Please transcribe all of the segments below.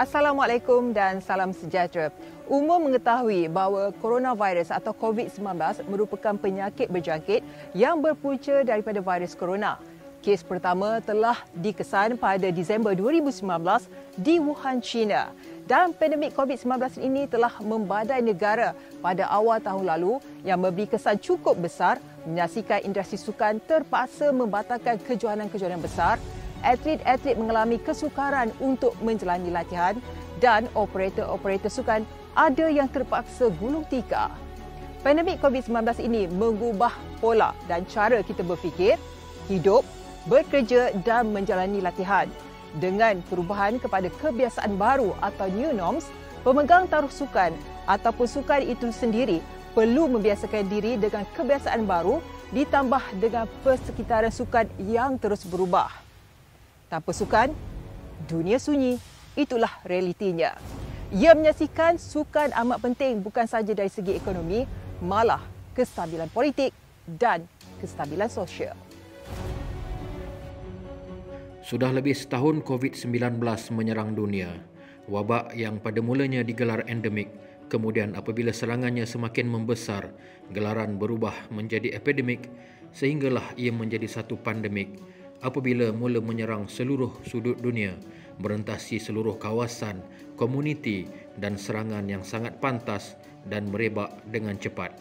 Assalamualaikum dan salam sejahtera. Umum mengetahui bahawa coronavirus atau COVID-19 merupakan penyakit berjangkit yang berpunca daripada virus corona. Kes pertama telah dikesan pada Disember 2019 di Wuhan, China. Dan pandemik COVID-19 ini telah membadai negara pada awal tahun lalu yang memberi kesan cukup besar menyaksikan industri sukan terpaksa membatalkan kejohanan-kejohanan besar. Atlet-atlet mengalami kesukaran untuk menjalani latihan dan operator-operator sukan ada yang terpaksa gulung tikar. Pandemik COVID-19 ini mengubah pola dan cara kita berfikir, hidup, bekerja dan menjalani latihan. Dengan perubahan kepada kebiasaan baru atau new norms, pemegang taruh sukan ataupun sukan itu sendiri perlu membiasakan diri dengan kebiasaan baru ditambah dengan persekitaran sukan yang terus berubah. Tanpa sukan, dunia sunyi. Itulah realitinya. Ia menyaksikan sukan amat penting bukan sahaja dari segi ekonomi, malah kestabilan politik dan kestabilan sosial. Sudah lebih setahun COVID-19 menyerang dunia. Wabak yang pada mulanya digelar endemik, kemudian apabila serangannya semakin membesar, gelaran berubah menjadi epidemik sehinggalah ia menjadi satu pandemik. Apabila mula menyerang seluruh sudut dunia, merentasi seluruh kawasan, komuniti dan serangan yang sangat pantas dan merebak dengan cepat.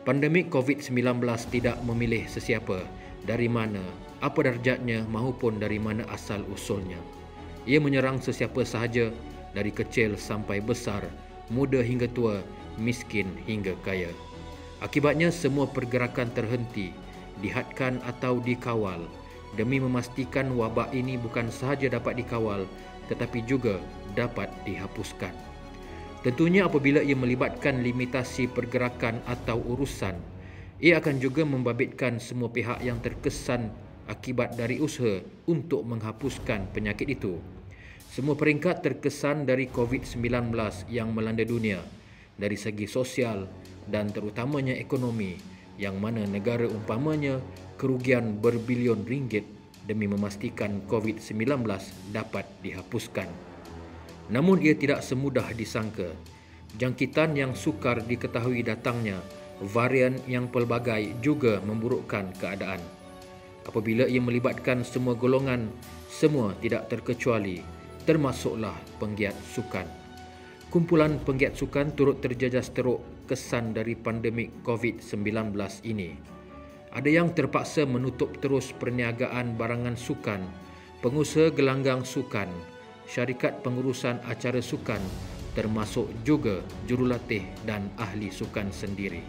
Pandemik COVID-19 tidak memilih sesiapa, dari mana, apa darjatnya maupun dari mana asal usulnya. Ia menyerang sesiapa sahaja, dari kecil sampai besar, muda hingga tua, miskin hingga kaya. Akibatnya semua pergerakan terhenti, dihadkan atau dikawal, demi memastikan wabak ini bukan sahaja dapat dikawal tetapi juga dapat dihapuskan. Tentunya apabila ia melibatkan limitasi pergerakan atau urusan, ia akan juga membabitkan semua pihak yang terkesan akibat dari usaha untuk menghapuskan penyakit itu. Semua peringkat terkesan dari COVID-19 yang melanda dunia dari segi sosial dan terutamanya ekonomi, yang mana negara umpamanya kerugian berbilion ringgit demi memastikan COVID-19 dapat dihapuskan. Namun ia tidak semudah disangka. Jangkitan yang sukar diketahui datangnya, varian yang pelbagai juga memburukkan keadaan. Apabila ia melibatkan semua golongan, semua tidak terkecuali, termasuklah penggiat sukan. Kumpulan penggiat sukan turut terjejas teruk kesan dari pandemik COVID-19 ini. Ada yang terpaksa menutup terus perniagaan barangan sukan, pengusaha gelanggang sukan, syarikat pengurusan acara sukan, termasuk juga jurulatih dan ahli sukan sendiri.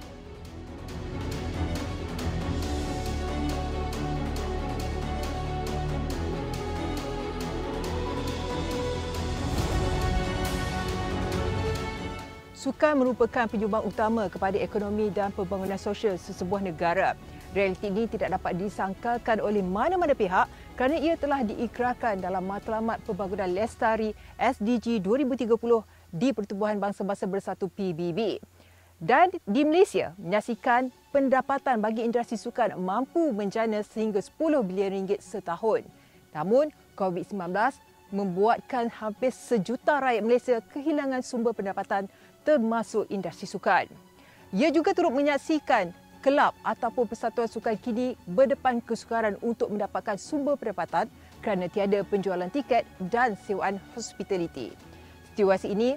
Sukan merupakan penyumbang utama kepada ekonomi dan pembangunan sosial sesebuah negara. Realiti ini tidak dapat disangkalkan oleh mana-mana pihak kerana ia telah diikrarkan dalam Matlamat Pembangunan Lestari SDG 2030 di Pertubuhan Bangsa-Bangsa Bersatu PBB. Dan di Malaysia, menyaksikan pendapatan bagi industri sukan mampu menjana sehingga 10 bilion ringgit setahun. Namun, COVID-19 membuatkan hampir sejuta rakyat Malaysia kehilangan sumber pendapatan termasuk industri sukan. Ia juga turut menyaksikan kelab ataupun persatuan sukan kini berdepan kesukaran untuk mendapatkan sumber pendapatan kerana tiada penjualan tiket dan sewaan hospitality. Situasi ini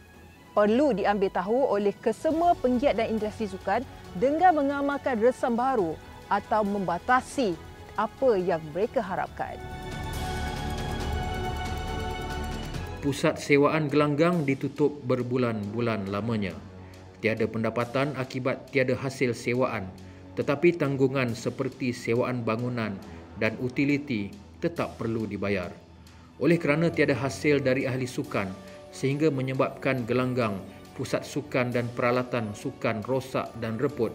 perlu diambil tahu oleh kesemua penggiat dan industri sukan dengan mengamalkan resam baru atau membatasi apa yang mereka harapkan. Pusat sewaan gelanggang ditutup berbulan-bulan lamanya. Tiada pendapatan akibat tiada hasil sewaan, tetapi tanggungan seperti sewaan bangunan dan utiliti tetap perlu dibayar. Oleh kerana tiada hasil dari ahli sukan, sehingga menyebabkan gelanggang, pusat sukan dan peralatan sukan rosak dan reput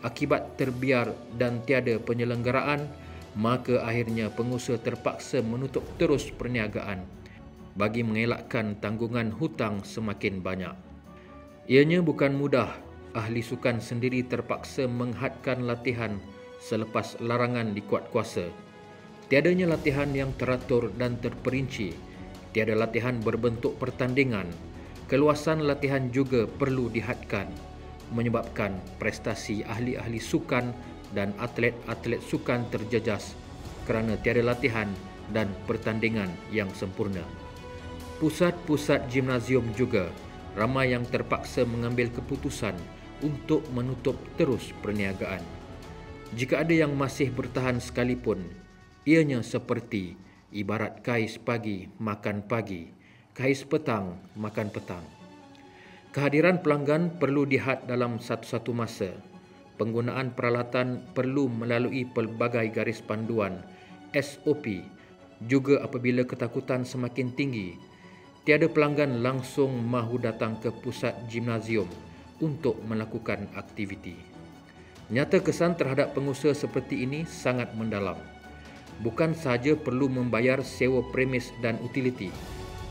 akibat terbiar dan tiada penyelenggaraan, maka akhirnya pengusaha terpaksa menutup terus perniagaan bagi mengelakkan tanggungan hutang semakin banyak. Ianya bukan mudah, ahli sukan sendiri terpaksa menghadkan latihan selepas larangan dikuat kuasa. Tiadanya latihan yang teratur dan terperinci, tiada latihan berbentuk pertandingan. Keluasan latihan juga perlu dihadkan, menyebabkan prestasi ahli-ahli sukan dan atlet-atlet sukan terjejas kerana tiada latihan dan pertandingan yang sempurna. Pusat-pusat gimnasium juga ramai yang terpaksa mengambil keputusan untuk menutup terus perniagaan. Jika ada yang masih bertahan sekalipun, ianya seperti ibarat kais pagi makan pagi, kais petang makan petang. Kehadiran pelanggan perlu dihad dalam satu-satu masa. Penggunaan peralatan perlu melalui pelbagai garis panduan SOP. Juga apabila ketakutan semakin tinggi, tiada pelanggan langsung mahu datang ke pusat gimnasium untuk melakukan aktiviti. Nyata kesan terhadap pengusaha seperti ini sangat mendalam. Bukan sahaja perlu membayar sewa premis dan utiliti,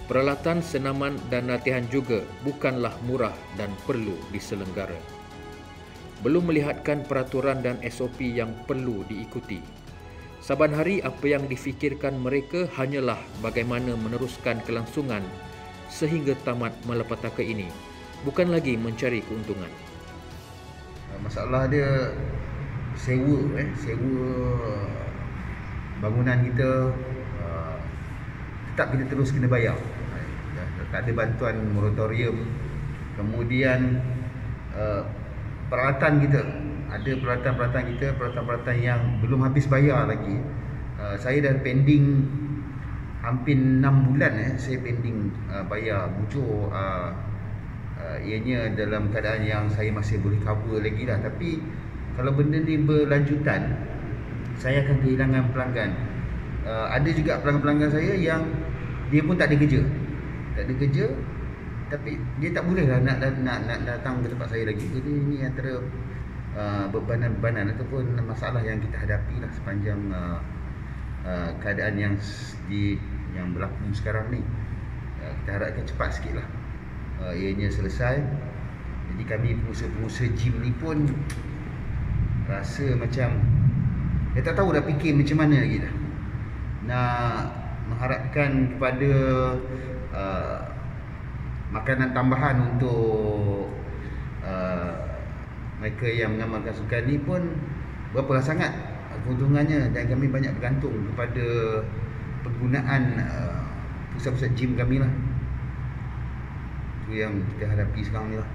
peralatan senaman dan latihan juga bukanlah murah dan perlu diselenggara. Belum melihatkan peraturan dan SOP yang perlu diikuti. Saban hari apa yang difikirkan mereka hanyalah bagaimana meneruskan kelangsungan sehingga tamat malapetaka ini, bukan lagi mencari keuntungan. Masalah dia sewa bangunan kita, tetap kita terus kena bayar. Tak ada bantuan moratorium. Kemudian peralatan kita, ada peralatan yang belum habis bayar lagi. Saya dah pending hampir 6 bulan saya pending bayar bujur. Ianya dalam keadaan yang saya masih boleh cover lagi lah. Tapi kalau benda ni berlanjutan, saya akan kehilangan pelanggan. Ada juga pelanggan-pelanggan saya yang dia pun tak ada kerja, tapi dia tak boleh lah nak datang ke tempat saya lagi. Jadi ini antara bebanan-bebanan ataupun masalah yang kita hadapi lah sepanjang keadaan yang berlaku sekarang ni. Kita harapkan cepat sikit lah ianya selesai. Jadi kami pengusaha gym ni pun rasa macam tak tahu dah fikir macam mana lagi dah. Nak mengharapkan kepada makanan tambahan untuk mereka yang mengamalkan sukan ni pun berapalah sangat keuntungannya, dan kami banyak bergantung kepada penggunaan pusat-pusat gym kami lah. Itu yang kita hadapi sekarang ni lah.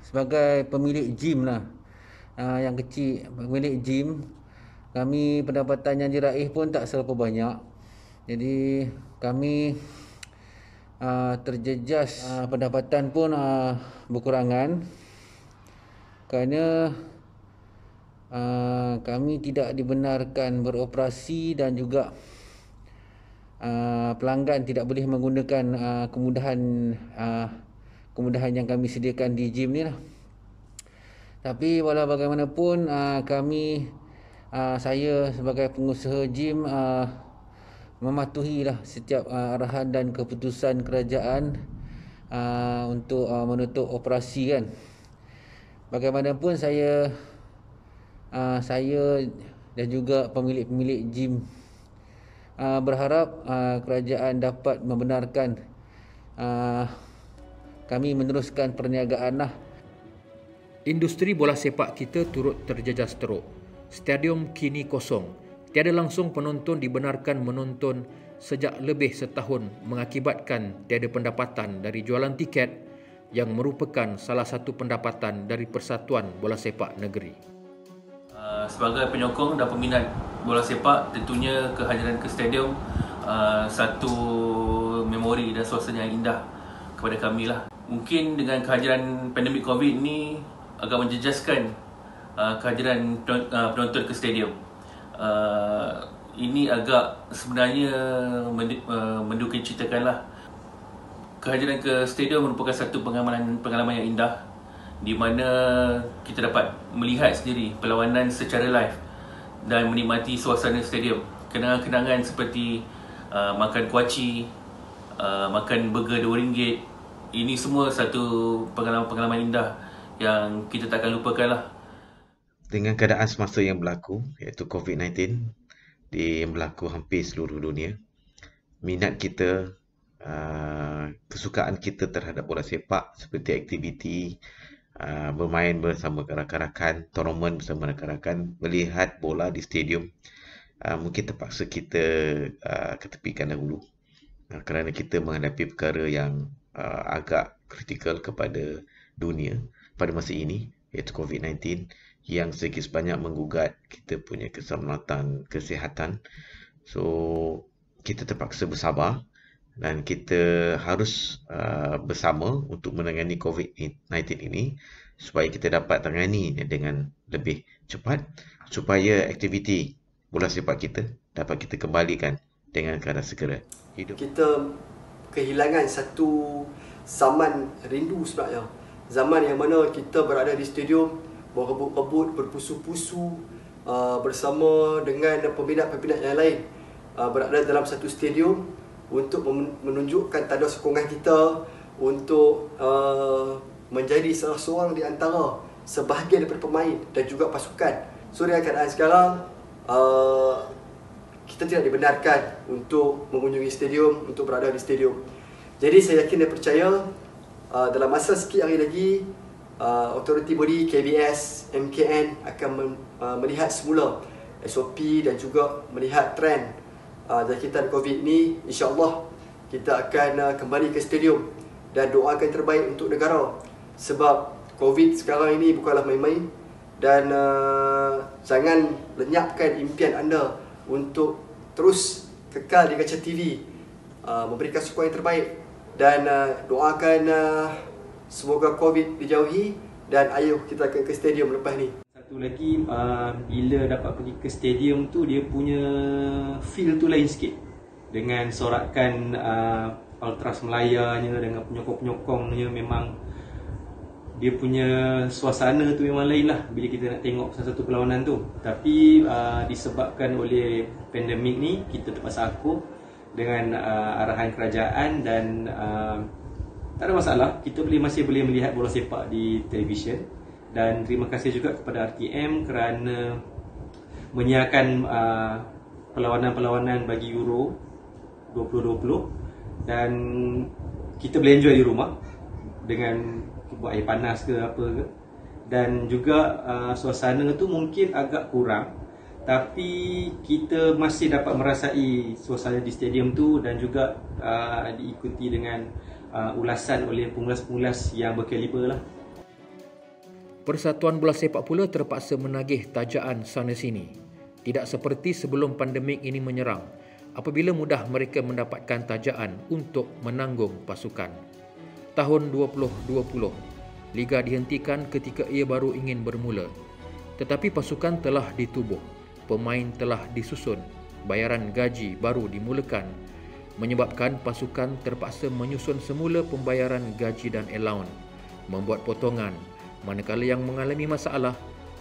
Sebagai pemilik gym lah, yang kecil, pemilik gym, kami pendapatan yang diraih pun tak serapa banyak. Jadi kami terjejas, pendapatan pun berkurangan kerana kami tidak dibenarkan beroperasi dan juga pelanggan tidak boleh menggunakan kemudahan yang kami sediakan di gym ni lah. Tapi walau bagaimanapun saya sebagai pengusaha gym mematuhilah setiap arahan dan keputusan kerajaan untuk menutup operasi kan. Bagaimanapun saya dan juga pemilik-pemilik gym berharap kerajaan dapat membenarkan kami meneruskan perniagaan lah. Industri bola sepak kita turut terjejas teruk. Stadium kini kosong. Tiada langsung penonton dibenarkan menonton sejak lebih setahun mengakibatkan tiada pendapatan dari jualan tiket yang merupakan salah satu pendapatan dari Persatuan Bola Sepak Negeri. Sebagai penyokong dan peminat bola sepak, tentunya kehadiran ke stadium satu memori dan suasana yang indah kepada kami lah. Mungkin dengan kehadiran pandemik COVID ni agak menjejaskan kehadiran penonton ke stadium. Ini agak sebenarnya menduka citakanlah. Kehadiran ke stadium merupakan satu pengalaman yang indah, di mana kita dapat melihat sendiri perlawanan secara live dan menikmati suasana stadium. Kenangan-kenangan seperti makan kuaci, makan burger RM2, ini semua satu pengalaman indah yang kita takkan lupakan lah. Dengan keadaan semasa yang berlaku, iaitu COVID-19 yang berlaku hampir seluruh dunia, minat kita kesukaan kita terhadap bola sepak seperti aktiviti bermain bersama rakan-rakan, tournament bersama rakan-rakan, melihat bola di stadium, mungkin terpaksa kita ketepikan dahulu kerana kita menghadapi perkara yang agak kritikal kepada dunia pada masa ini, iaitu COVID-19 yang sedikit sebanyak menggugat kita punya keselamatan kesihatan. So kita terpaksa bersabar dan kita harus bersama untuk menangani COVID-19 ini supaya kita dapat tangani dengan lebih cepat supaya aktiviti bola sepak kita dapat kita kembalikan dengan keadaan segera. Kita kehilangan satu zaman rindu sebenarnya. Zaman yang mana kita berada di stadium, berebut-rebut, berpusu-pusu bersama dengan peminat-peminat yang lain, berada dalam satu stadium untuk menunjukkan tanda sokongan kita untuk menjadi salah seorang di antara sebahagian daripada pemain dan juga pasukan. So dengan keadaan sekarang, kita tidak dibenarkan untuk mengunjungi stadium, untuk berada di stadium. Jadi saya yakin dan percaya dalam masa sikit hari lagi, authority body KBS, MKN akan melihat semula SOP dan juga melihat trend jangkitan COVID ni. InsyaAllah kita akan kembali ke stadium dan doakan terbaik untuk negara, sebab COVID sekarang ini bukanlah main-main. Dan jangan lenyapkan impian anda untuk terus kekal di kaca TV, memberikan sokongan yang terbaik, dan doakan semoga COVID dijauhi dan ayo kita ke stadium lepas ni. Satu lagi, bila dapat pergi ke stadium tu, dia punya feel tu lain sikit. Dengan sorakan ultras Melayanya, dengan penyokong-penyokongnya, memang dia punya suasana tu memang lain lah bila kita nak tengok satu perlawanan tu. Tapi disebabkan oleh pandemik ni, kita terpaksa akur dengan arahan kerajaan dan tak ada masalah, kita masih boleh melihat bola sepak di televisyen. Dan terima kasih juga kepada RTM kerana menyiarkan perlawanan-perlawanan bagi Euro 2020 dan kita boleh enjoy di rumah dengan buat air panas ke apa ke. Dan juga suasana tu mungkin agak kurang, tapi kita masih dapat merasai suasana di stadium tu dan juga diikuti dengan ulasan oleh pengulas-pengulas yang berkaliber lah. Persatuan Bola Sepak Pula terpaksa menagih tajaan sana sini. Tidak seperti sebelum pandemik ini menyerang, apabila mudah mereka mendapatkan tajaan untuk menanggung pasukan. Tahun 2020, Liga dihentikan ketika ia baru ingin bermula. Tetapi pasukan telah ditubuh, pemain telah disusun, bayaran gaji baru dimulakan, menyebabkan pasukan terpaksa menyusun semula pembayaran gaji dan allowance, membuat potongan, manakala yang mengalami masalah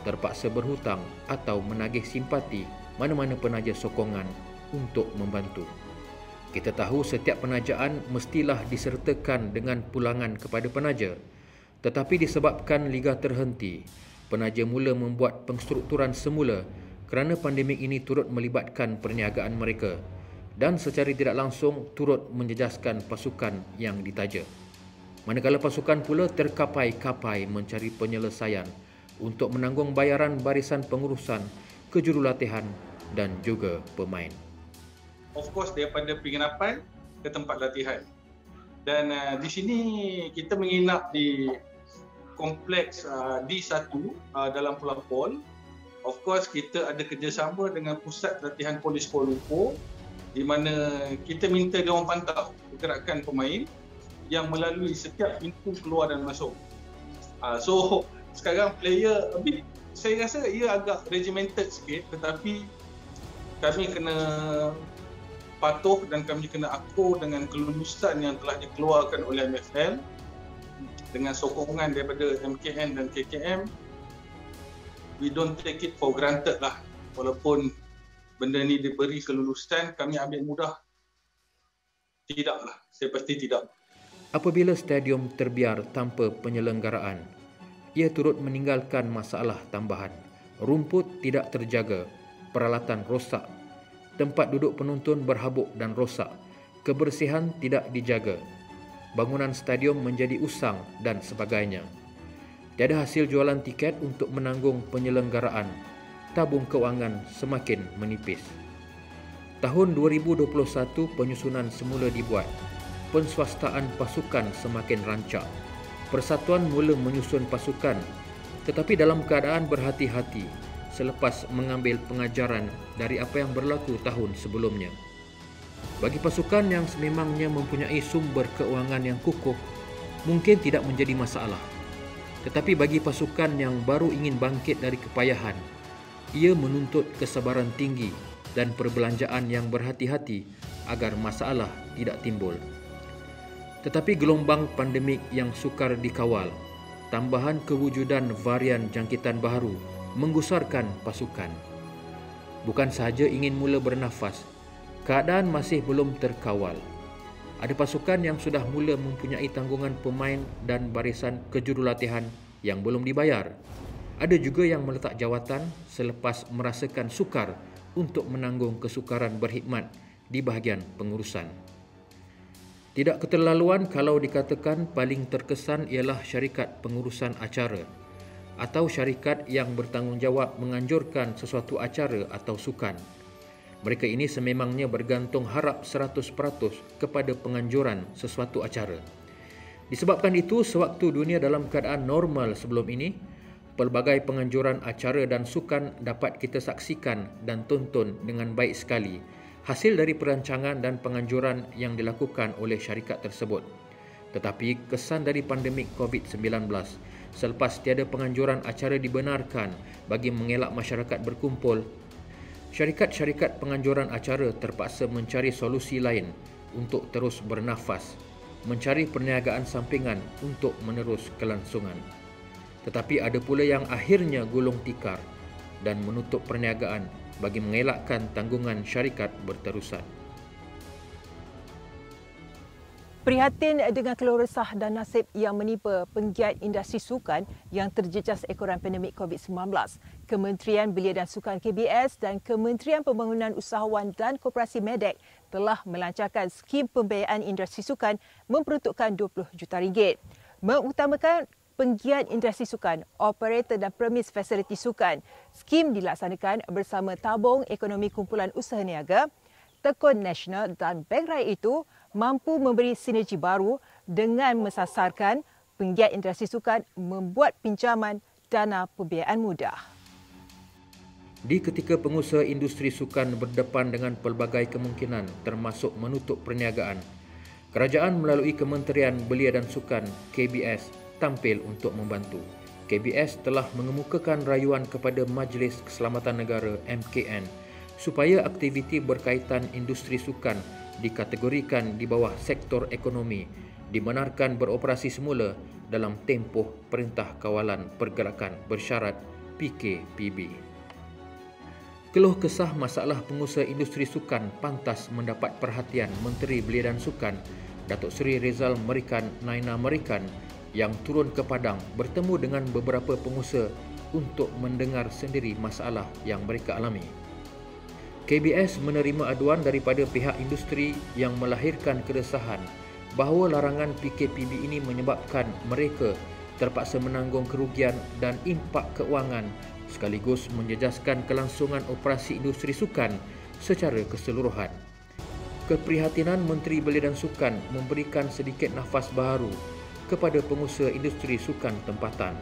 terpaksa berhutang atau menagih simpati mana-mana penaja sokongan untuk membantu. Kita tahu setiap penajaan mestilah disertakan dengan pulangan kepada penaja. Tetapi disebabkan Liga terhenti, penaja mula membuat pengstrukturan semula kerana pandemik ini turut melibatkan perniagaan mereka dan secara tidak langsung turut menjejaskan pasukan yang ditaja. Manakala pasukan pula terkapai-kapai mencari penyelesaian untuk menanggung bayaran barisan pengurusan, kejurulatihan dan juga pemain. Of course, daripada penginapan ke tempat latihan. Dan di sini kita menginap di kompleks D1 dalam Pulau Pol. Of course, kita ada kerjasama dengan Pusat Latihan Polis Kuala Lumpur, di mana kita minta dia orang pantau pergerakan pemain yang melalui setiap pintu keluar dan masuk. So sekarang player a bit, saya rasa ia agak regimented sikit, tetapi kami kena patuh dan kami kena akur dengan kelulusan yang telah dikeluarkan oleh MFL dengan sokongan daripada MKN dan KKM. We don't take it for granted lah. Walaupun benda ni diberi kelulusan, kami ambil mudah. Tidaklah, saya pasti tidak. Apabila stadium terbiar tanpa penyelenggaraan, ia turut meninggalkan masalah tambahan. Rumput tidak terjaga, peralatan rosak, tempat duduk penonton berhabuk dan rosak, kebersihan tidak dijaga, bangunan stadium menjadi usang dan sebagainya. Tiada hasil jualan tiket untuk menanggung penyelenggaraan, tabung kewangan semakin menipis. Tahun 2021 penyusunan semula dibuat, penswastaan pasukan semakin rancak. Persatuan mula menyusun pasukan, tetapi dalam keadaan berhati-hati selepas mengambil pengajaran dari apa yang berlaku tahun sebelumnya. Bagi pasukan yang sememangnya mempunyai sumber keuangan yang kukuh, mungkin tidak menjadi masalah. Tetapi bagi pasukan yang baru ingin bangkit dari kepayahan, ia menuntut kesabaran tinggi dan perbelanjaan yang berhati-hati agar masalah tidak timbul. Tetapi gelombang pandemik yang sukar dikawal, tambahan kewujudan varian jangkitan baru menggusarkan pasukan. Bukan sahaja ingin mula bernafas, keadaan masih belum terkawal. Ada pasukan yang sudah mula mempunyai tanggungan pemain dan barisan kejurulatihan yang belum dibayar. Ada juga yang meletak jawatan selepas merasakan sukar untuk menanggung kesukaran berkhidmat di bahagian pengurusan. Tidak keterlaluan kalau dikatakan paling terkesan ialah syarikat pengurusan acara atau syarikat yang bertanggungjawab menganjurkan sesuatu acara atau sukan. Mereka ini sememangnya bergantung harap 100% kepada penganjuran sesuatu acara. Disebabkan itu, sewaktu dunia dalam keadaan normal sebelum ini, pelbagai penganjuran acara dan sukan dapat kita saksikan dan tonton dengan baik sekali hasil dari perancangan dan penganjuran yang dilakukan oleh syarikat tersebut. Tetapi kesan dari pandemik COVID-19 selepas tiada penganjuran acara dibenarkan bagi mengelak masyarakat berkumpul, syarikat-syarikat penganjuran acara terpaksa mencari solusi lain untuk terus bernafas, mencari perniagaan sampingan untuk menerus kelangsungan. Tetapi ada pula yang akhirnya gulung tikar dan menutup perniagaan bagi mengelakkan tanggungan syarikat berterusan. Prihatin dengan keluh resah dan nasib yang menimpa penggiat industri sukan yang terjejas ekoran pandemik COVID-19, Kementerian Belia dan Sukan KBS dan Kementerian Pembangunan Usahawan dan Koperasi Medek telah melancarkan skim pembiayaan industri sukan memperuntukkan RM20 juta. Mengutamakan penggiat industri sukan, operator dan premis fasiliti sukan. Skim dilaksanakan bersama Tabung Ekonomi Kumpulan Usaha Niaga, Tekun Nasional dan Bank Rakyat itu mampu memberi sinergi baru dengan mensasarkan penggiat industri sukan membuat pinjaman dana pembiayaan mudah. Di ketika pengusaha industri sukan berdepan dengan pelbagai kemungkinan termasuk menutup perniagaan, kerajaan melalui Kementerian Belia dan Sukan KBS tampil untuk membantu. KBS telah mengemukakan rayuan kepada Majlis Keselamatan Negara MKN supaya aktiviti berkaitan industri sukan dikategorikan di bawah sektor ekonomi dibenarkan beroperasi semula dalam tempoh Perintah Kawalan Pergerakan Bersyarat PKPB. Keluh kesah masalah pengusaha industri sukan pantas mendapat perhatian Menteri Belia dan Sukan Datuk Seri Rizal Merican Naina Merican yang turun ke Padang bertemu dengan beberapa pengusaha untuk mendengar sendiri masalah yang mereka alami. KBS menerima aduan daripada pihak industri yang melahirkan keresahan bahawa larangan PKPB ini menyebabkan mereka terpaksa menanggung kerugian dan impak keuangan sekaligus menjejaskan kelangsungan operasi industri sukan secara keseluruhan. Keprihatinan Menteri Belia dan Sukan memberikan sedikit nafas baharu kepada pengusaha industri sukan tempatan.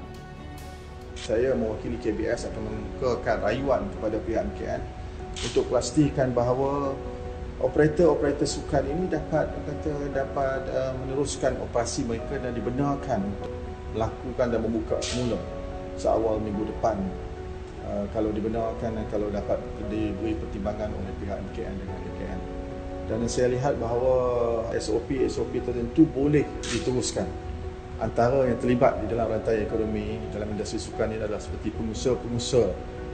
Saya mewakili KBS akan mengemukakan rayuan kepada pihak MKN untuk pastikan bahawa operator-operator sukan ini dapat meneruskan operasi mereka dan dibenarkan untuk melakukan dan membuka semula seawal minggu depan. Kalau dibenarkan dan kalau dapat diberi pertimbangan oleh pihak MKN dengan MKN. Dan saya lihat bahawa SOP tertentu boleh diteruskan. Antara yang terlibat di dalam rantai ekonomi dalam industri sukan ini adalah seperti pengusaha-pengusaha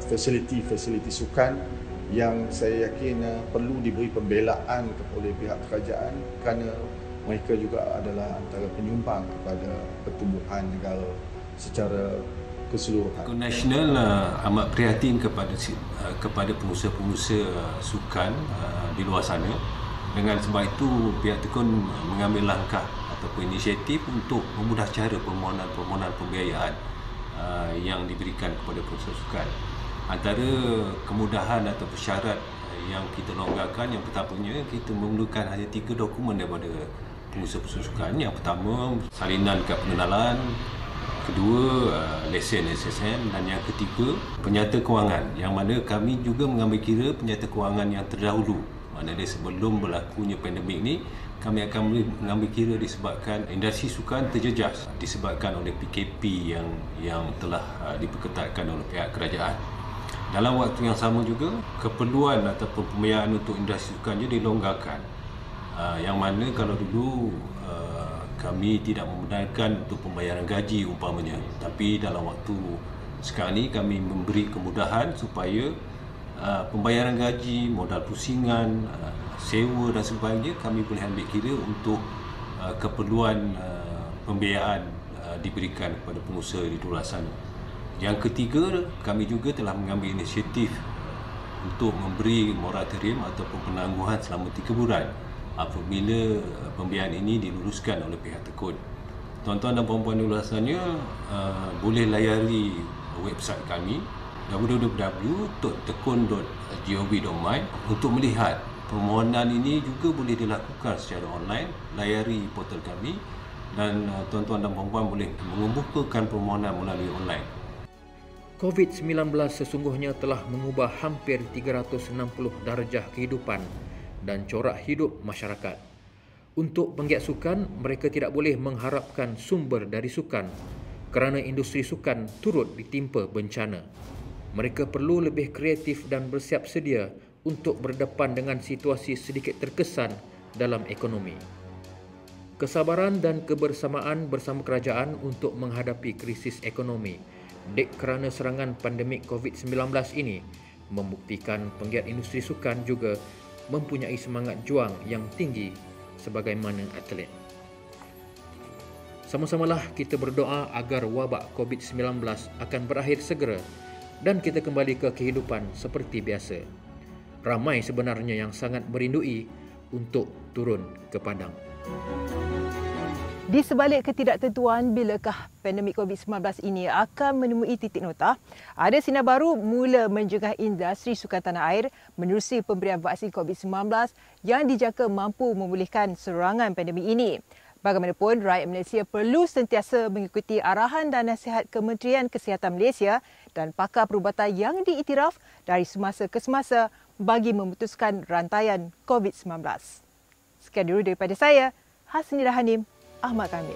fasiliti sukan yang saya yakin perlu diberi pembelaan oleh pihak kerajaan kerana mereka juga adalah antara penyumbang kepada pertumbuhan negara secara keseluruhan. Nasional amat prihatin kepada pengusaha-pengusaha sukan di luar sana Dengan sebab itu, pihak Tekun mengambil langkah ataupun inisiatif untuk memudah cara permohonan pembiayaan yang diberikan kepada pengusaha sukan. Antara kemudahan atau syarat yang kita longgarkan, yang pertamanya kita memerlukan hanya 3 dokumen daripada pengusaha sukan. Yang pertama, salinan kad pengenalan, kedua, lesen SSN, dan yang ketiga, penyata kewangan, yang mana kami juga mengambil kira penyata kewangan yang terdahulu. Maknanya sebelum berlakunya pandemik ni, kami akan mengambil kira disebabkan industri sukan terjejas disebabkan oleh PKP yang telah diperketatkan oleh pihak kerajaan. Dalam waktu yang sama juga, keperluan ataupun pembiayaan untuk industri sukan juga dilonggarkan. Yang mana kalau dulu kami tidak membenarkan untuk pembayaran gaji umpamanya, tapi dalam waktu sekarang ni kami memberi kemudahan supaya pembayaran gaji, modal pusingan, sewa dan sebagainya kami boleh ambil kira untuk keperluan pembiayaan diberikan kepada pengusaha di luar sana. Yang ketiga, kami juga telah mengambil inisiatif untuk memberi moratorium ataupun penangguhan selama 3 bulan apabila pembiayaan ini diluluskan oleh pihak Tekun. Tuan-tuan dan puan-puan di luar sana boleh layari website kami www.tekun.gov.my untuk melihat permohonan ini juga boleh dilakukan secara online. Layari portal kami dan tuan-tuan dan puan-puan boleh mengemukakan permohonan melalui online. COVID-19 sesungguhnya telah mengubah hampir 360 darjah kehidupan dan corak hidup masyarakat. Untuk penggiat sukan, mereka tidak boleh mengharapkan sumber dari sukan kerana industri sukan turut ditimpa bencana. Mereka perlu lebih kreatif dan bersiap sedia untuk berdepan dengan situasi sedikit terkesan dalam ekonomi. Kesabaran dan kebersamaan bersama kerajaan untuk menghadapi krisis ekonomi dek kerana serangan pandemik COVID-19 ini membuktikan penggiat industri sukan juga mempunyai semangat juang yang tinggi sebagaimana atlet. Sama-samalah kita berdoa agar wabak COVID-19 akan berakhir segera dan kita kembali ke kehidupan seperti biasa. Ramai sebenarnya yang sangat merindui untuk turun ke padang. Di sebalik ketidaktentuan bilakah pandemik COVID-19 ini akan menemui titik nota, ada sinar baru mula menjegah industri sukan tanah air menerusi pemberian vaksin COVID-19 yang dijangka mampu memulihkan serangan pandemik ini. Bagaimanapun, rakyat Malaysia perlu sentiasa mengikuti arahan dan nasihat Kementerian Kesihatan Malaysia dan pakar perubatan yang diiktiraf dari semasa ke semasa bagi memutuskan rantaian COVID-19. Sekian dulu daripada saya, Hasnira Hanim, Ahmad Kamil.